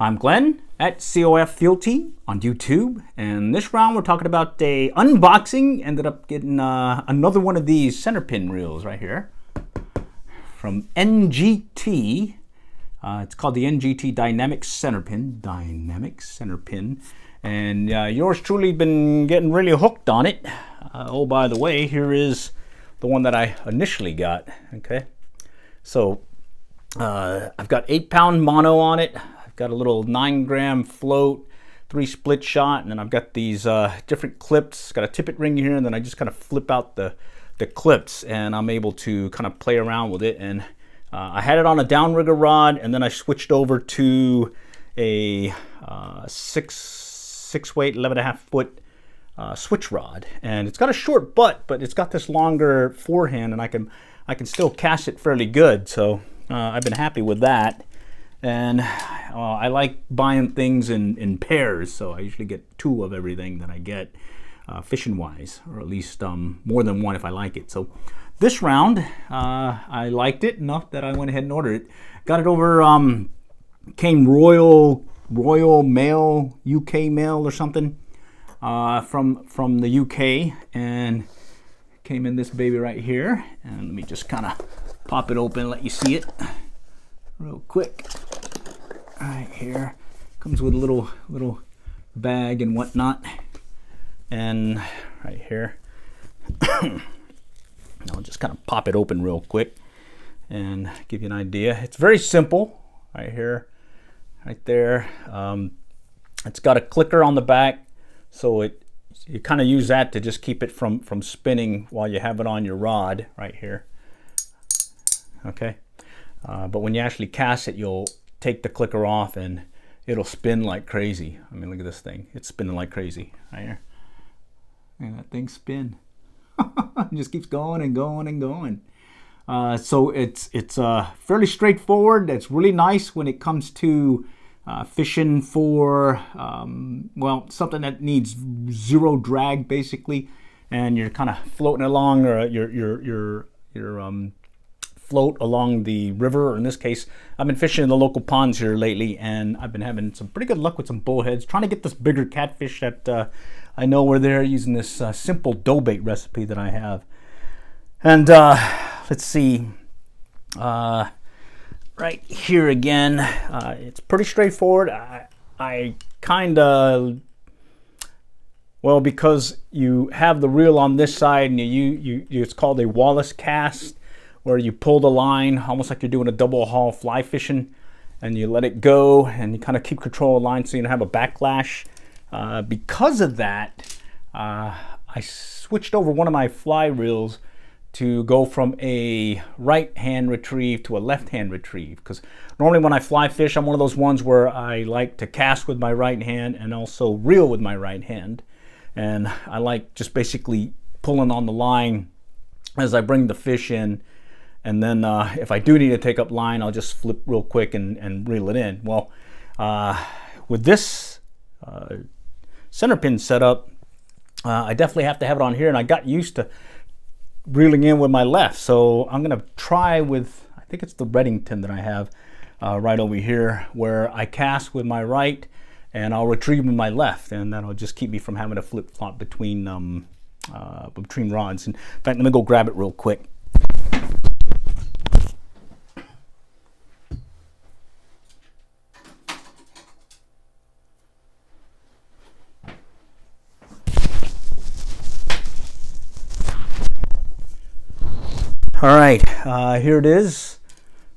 I'm Glenn at COF Field Team on YouTube, and this round we're talking about a unboxing. Ended up getting another one of these center pin reels right here from NGT. It's called the NGT Dynamic Center Pin. Dynamic Center Pin. And yours truly been getting really hooked on it. Oh, by the way, here is the one that I initially got. Okay, so I've got 8-pound mono on it. I've got a little 9-gram float, 3 split shot, and then I've got these different clips. Got a tippet ring here, and then I just kind of flip out the clips, and I'm able to kind of play around with it. And I had it on a downrigger rod, and then I switched over to a 6 weight, 11.5 foot switch rod, and it's got a short butt, but it's got this longer forehand, and I can still cast it fairly good. So I've been happy with that. And I like buying things in pairs, so I usually get 2 of everything that I get fishing wise, or at least more than 1 if I like it. So this round I liked it enough that I went ahead and ordered it. Got it over came Royal Mail, UK Mail or something, from the UK, and came in this baby right here. And let me just kind of pop it open and let you see it real quick. Right here, comes with a little bag and whatnot, and right here I'll just kind of pop it open real quick and give you an idea. It's very simple. Right here, right there, it's got a clicker on the back, so you kind of use that to just keep it from spinning while you have it on your rod right here. Okay, but when you actually cast it, you'll take the clicker off and it'll spin like crazy. I mean, look at this thing. It's spinning like crazy right here. And that thing spin. It just keeps going and going and going. So it's fairly straightforward. It's really nice when it comes to fishing for well, something that needs 0 drag basically, and you're kind of floating along, or your float along the river, or in this case I've been fishing in the local ponds here lately, and I've been having some pretty good luck with some bullheads, trying to get this bigger catfish that I know were there, using this simple dough bait recipe that I have. And let's see, right here again, it's pretty straightforward. I kind of, well, because you have the reel on this side, and it's called a Wallace cast, where you pull the line almost like you're doing a double haul fly fishing, and you let it go, and you kind of keep control of the line so you don't have a backlash. Because of that, I switched over one of my fly reels to go from a right hand retrieve to a left hand retrieve, because normally when I fly fish, I'm one of those ones where I like to cast with my right hand and also reel with my right hand, and I like just basically pulling on the line as I bring the fish in. And then if I do need to take up line, I'll just flip real quick and reel it in. Well, with this center pin setup, I definitely have to have it on here, and I got used to reeling in with my left. So I'm going to try with, I think it's the Reddington that I have right over here, where I cast with my right and I'll retrieve with my left, and that'll just keep me from having to flip-flop between rods. In fact, let me go grab it real quick. All right, here it is.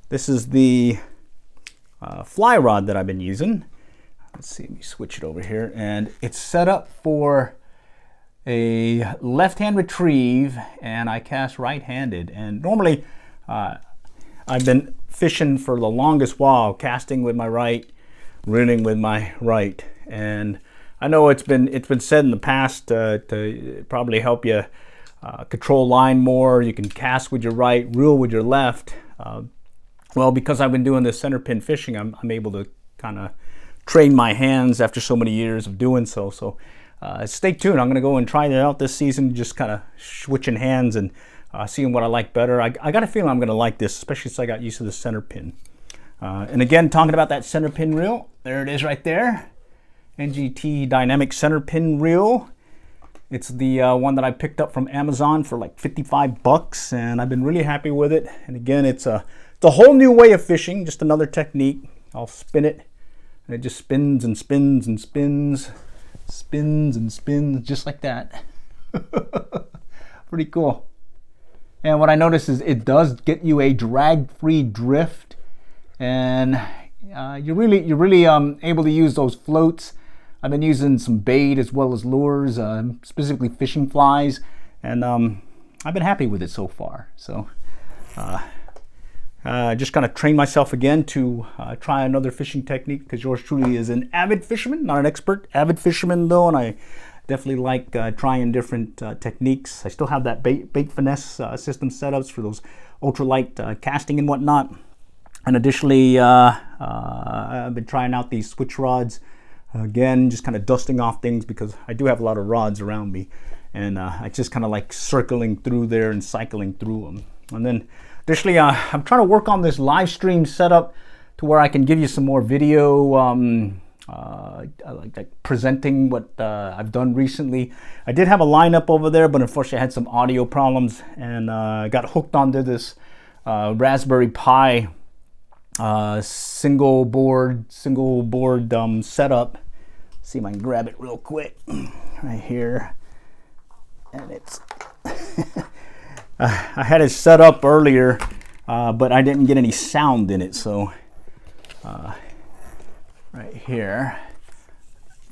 This is the fly rod that I've been using. Let's see, let me switch it over here. And it's set up for a left-hand retrieve, and I cast right-handed. And normally, I've been fishing for the longest while, casting with my right, reeling with my right. And I know it's been said in the past to probably help you control line more. You can cast with your right, reel with your left. Well, because I've been doing this center pin fishing, I'm able to kind of train my hands after so many years of doing so. So stay tuned. I'm going to go and try it out this season, just kind of switching hands and seeing what I like better. I got a feeling I'm going to like this, especially since I got used to the center pin. And again, talking about that center pin reel, there it is right there. NGT Dynamic Center Pin Reel. It's the one that I picked up from Amazon for like 55 bucks, and I've been really happy with it. And again, it's a whole new way of fishing, just another technique. I'll spin it, and it just spins and spins and spins, spins and spins, just like that. Pretty cool. And what I noticed is it does get you a drag-free drift, and you're really able to use those floats. I've been using some bait as well as lures, specifically fishing flies, and I've been happy with it so far. So just kind of train myself again to try another fishing technique, because yours truly is an avid fisherman, not an expert, avid fisherman though, and I definitely like trying different techniques. I still have that bait finesse system setups for those ultralight casting and whatnot. And additionally, I've been trying out these switch rods. Again, just kind of dusting off things, because I do have a lot of rods around me, and I just kind of like circling through there and cycling through them. And then additionally, I'm trying to work on this live stream setup to where I can give you some more video, like presenting what I've done recently. I did have a lineup over there, but unfortunately I had some audio problems, and I got hooked onto this Raspberry Pi single board setup. See if I can grab it real quick right here. And it's I had it set up earlier, but I didn't get any sound in it, so right here,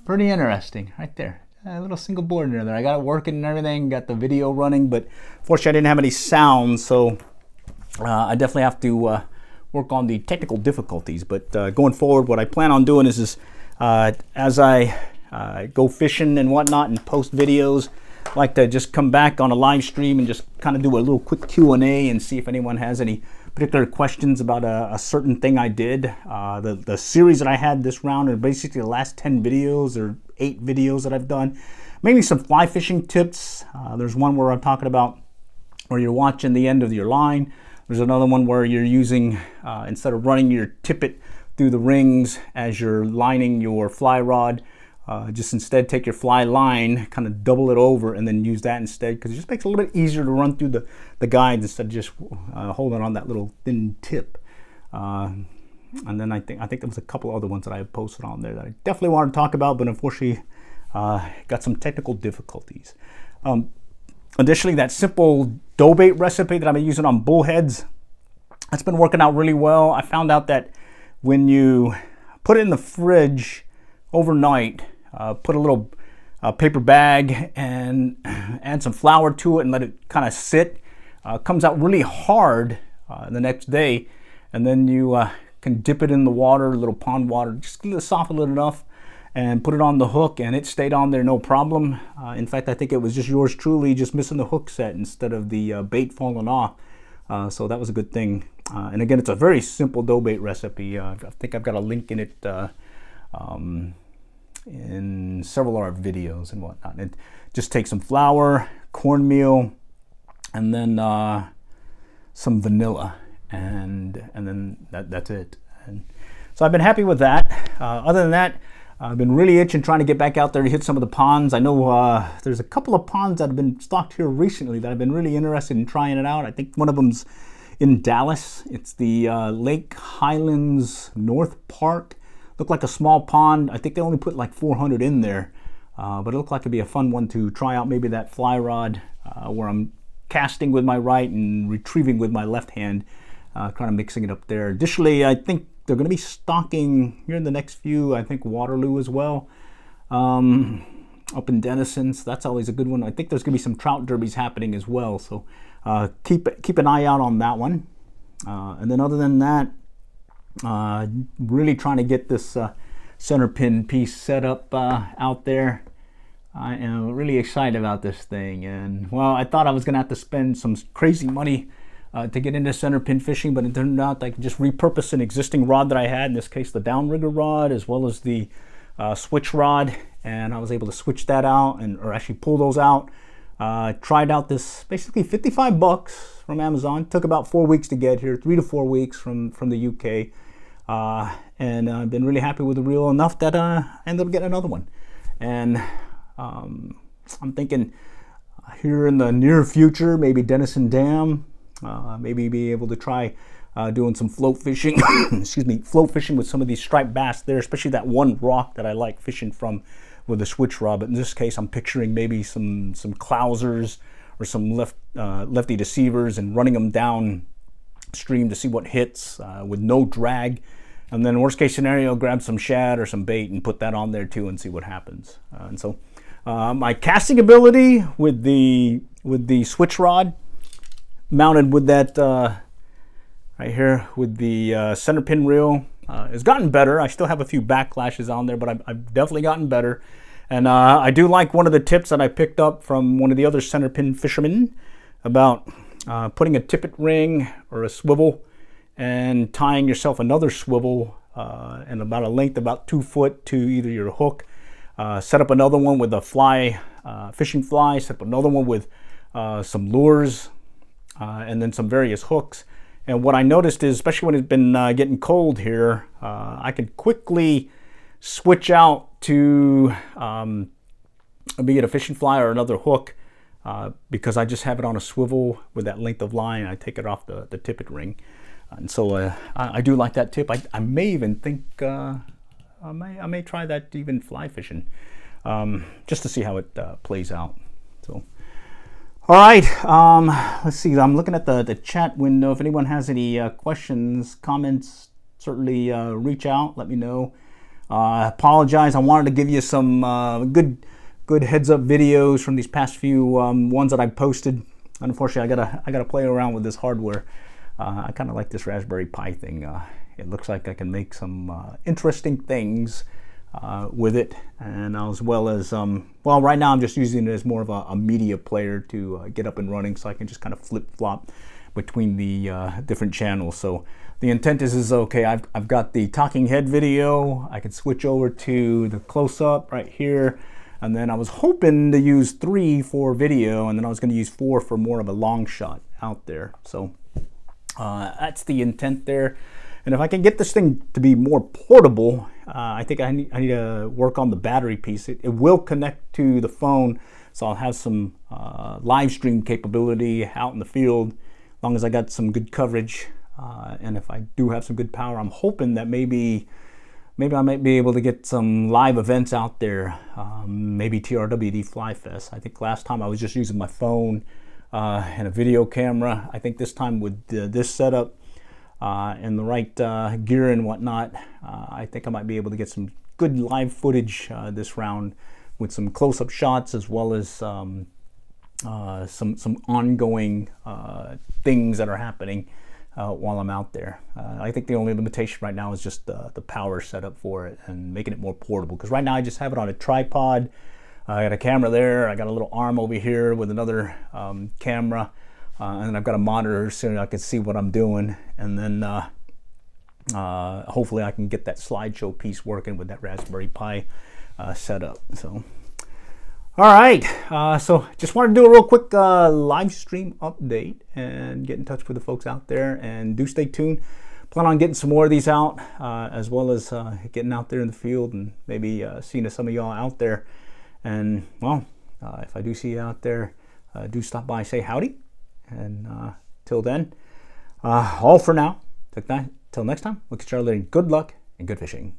pretty interesting right there, a little single board in there. I got it working and everything, got the video running, but fortunately I didn't have any sound, so I definitely have to work on the technical difficulties. But going forward, what I plan on doing is as I go fishing and whatnot and post videos, I like to just come back on a live stream and just kind of do a little quick Q&A and see if anyone has any particular questions about a certain thing I did. The series that I had this round are basically the last 10 videos or 8 videos that I've done. Mainly some fly fishing tips. There's one where I'm talking about where you're watching the end of your line. There's another one where you're using, instead of running your tippet through the rings as you're lining your fly rod, just instead take your fly line, kind of double it over, and then use that instead, because it just makes it a little bit easier to run through the guides instead of just holding on that little thin tip. And then I think there was a couple other ones that I had posted on there that I definitely wanted to talk about, but unfortunately got some technical difficulties. Additionally, that simple dough bait recipe that I've been using on bullheads, that's been working out really well. I found out that when you put it in the fridge overnight, put a little paper bag and add some flour to it and let it kind of sit, comes out really hard the next day, and then you can dip it in the water, a little pond water, just soften it enough, and put it on the hook, and it stayed on there no problem. In fact, I think it was just yours truly just missing the hook set instead of the bait falling off. So that was a good thing. And again, it's a very simple dough bait recipe. I think I've got a link in it in several of our videos and whatnot. It just takes some flour, cornmeal, and then some vanilla, and then that's it. And so I've been happy with that. Other than that, I've been really itching trying to get back out there to hit some of the ponds. I know there's a couple of ponds that have been stocked here recently that I've been really interested in trying it out. I think one of them's in Dallas. It's the Lake Highlands North Park. Looked like a small pond. I think they only put like 400 in there, but it looked like it'd be a fun one to try out. Maybe that fly rod where I'm casting with my right and retrieving with my left hand, kind of mixing it up there. Additionally, I think they're going to be stocking here in the next few, I think Waterloo as well, up in Denison, so that's always a good one. I think there's going to be some trout derbies happening as well, so keep an eye out on that one. And then other than that, really trying to get this center pin piece set up out there. I am really excited about this thing, and well, I thought I was going to have to spend some crazy money to get into center pin fishing, but it turned out I could just repurpose an existing rod that I had, in this case the downrigger rod as well as the switch rod, and I was able to switch that out, or actually pull those out. Tried out this basically 55 bucks from Amazon. Took about 4 weeks to get here, 3 to 4 weeks from the UK. and I've been really happy with the reel enough that I ended up getting another one. And I'm thinking here in the near future, maybe Denison Dam, maybe be able to try doing some float fishing, excuse me, float fishing with some of these striped bass there, especially that one rock that I like fishing from with a switch rod. But in this case, I'm picturing maybe some clousers or some lefty deceivers and running them down stream to see what hits with no drag. And then worst case scenario, grab some shad or some bait and put that on there too and see what happens. And so my casting ability with the switch rod mounted with that right here with the center pin reel has gotten better. I still have a few backlashes on there, but I've definitely gotten better. And I do like one of the tips that I picked up from one of the other center pin fishermen about putting a tippet ring or a swivel and tying yourself another swivel and about a length about 2 foot to either your hook. Set up another one with a fly, fishing fly, set up another one with some lures, and then some various hooks. And what I noticed is, especially when it's been getting cold here, I could quickly switch out to be it a fishing fly or another hook because I just have it on a swivel with that length of line. I take it off the tippet ring. And so I do like that tip. I may even think I may try that even fly fishing just to see how it plays out. So. All right, let's see. I'm looking at the chat window. If anyone has any questions, comments, certainly reach out. Let me know. Apologize. I wanted to give you some good heads up videos from these past few ones that I posted. Unfortunately, I gotta play around with this hardware. I kind of like this Raspberry Pi thing. It looks like I can make some interesting things with it, and as well as well, right now I'm just using it as more of a media player to get up and running, so I can just kind of flip-flop between the different channels. So the intent is okay, I've got the talking head video, I can switch over to the close-up right here, and then I was hoping to use 3 for video, and then I was going to use 4 for more of a long shot out there. So that's the intent there. And if I can get this thing to be more portable, I think I need to work on the battery piece. It will connect to the phone, so I'll have some live stream capability out in the field, as long as I got some good coverage. And if I do have some good power, I'm hoping that maybe I might be able to get some live events out there, maybe TRWD Fly Fest. I think last time I was just using my phone and a video camera. I think this time with this setup, and the right gear and whatnot, I think I might be able to get some good live footage this round with some close-up shots, as well as some ongoing things that are happening while I'm out there. I think the only limitation right now is just the power setup for it and making it more portable, because right now I just have it on a tripod. I got a camera there, I got a little arm over here with another camera, and I've got a monitor so I can see what I'm doing, and then hopefully I can get that slideshow piece working with that Raspberry Pi setup. So, all right, so just wanted to do a real quick live stream update and get in touch with the folks out there, and do stay tuned. Plan on getting some more of these out, as well as getting out there in the field and maybe seeing some of y'all out there. And well, if I do see you out there, do stop by, say howdy. And till then, all for now. Till next time, look at y'all later. Good luck and good fishing.